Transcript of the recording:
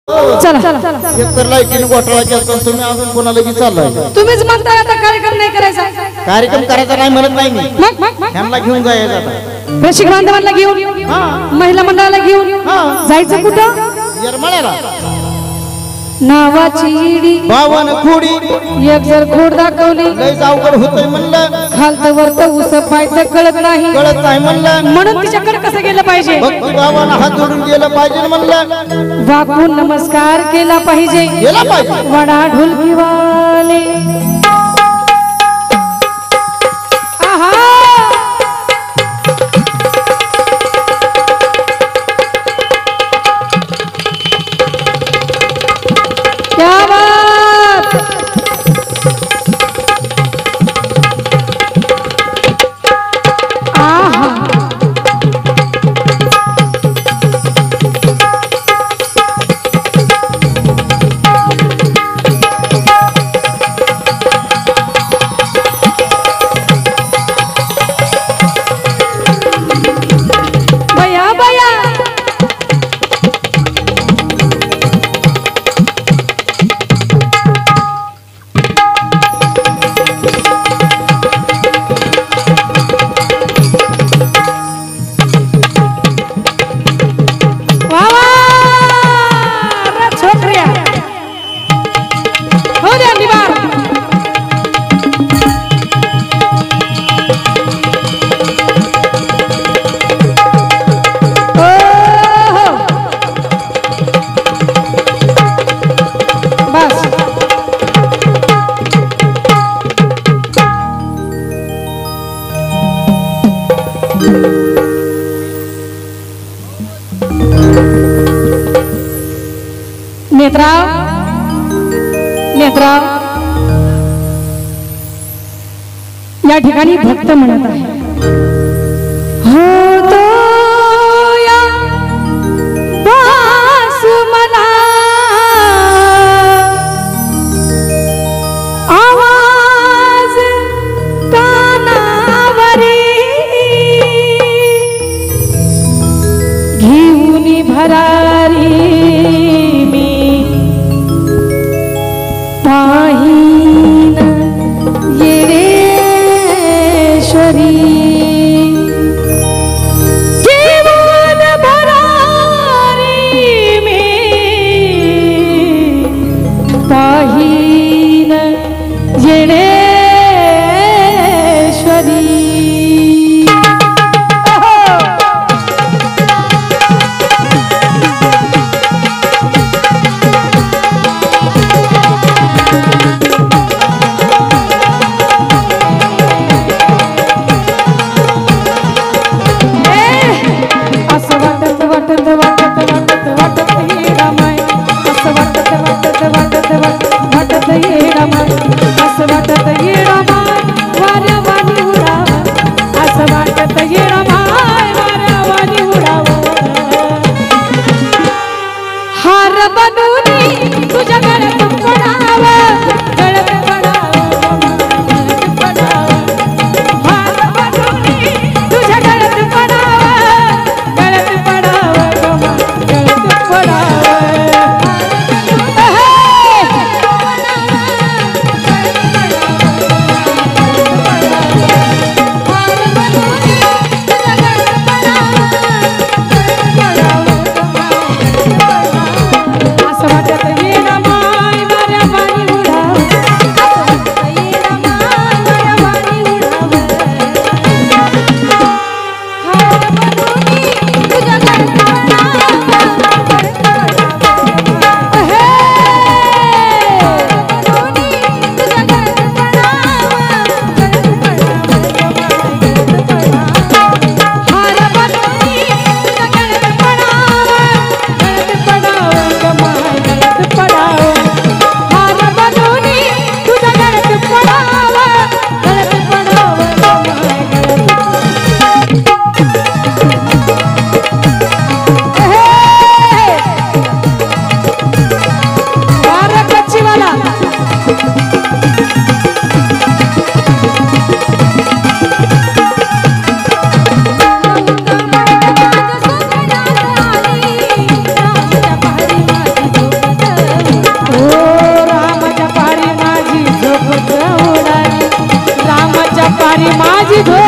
चला एकतर लाईटीने घोटाळा केला तुम्ही अजून कोणाला की चाललाय तुम्हीच म्हणताय आता कार्यक्रम नाही करायचा कार्यक्रम करायचा नाही म्हणत नाही मी ह्यांना घेऊन जायचं आता रसिक बांधवांना घेऊन महिला मंडळाला घेऊन जायचं कुठं येरमाळ्याला नावाची इडी बावन खोडी एक जर खोड दाखवली लय अवघड होतंय म्हणलं खालत वरत उस पायत कळत नाही म्हणलं म्हणून तिच्याकडे कसं गेलं पाहिजे भक्ती भावानं हात जोडून गेलं पाहिजे म्हणलं वाकून नमस्कार केला पाहिजे गेला पाहिजे वडा ढोलकीवाले आहा क्या बात आहा बया बया नेत्राव नेत्राव या ठिकाणी भक्त म्हणत आहे हो तो या वास मला आवाज कानावरी घेऊन भरारी पाहीन येरेश्वरी जीवन भरारी मी पाहीन येरेश्वरी असं वाटत ये ना माय माझी धो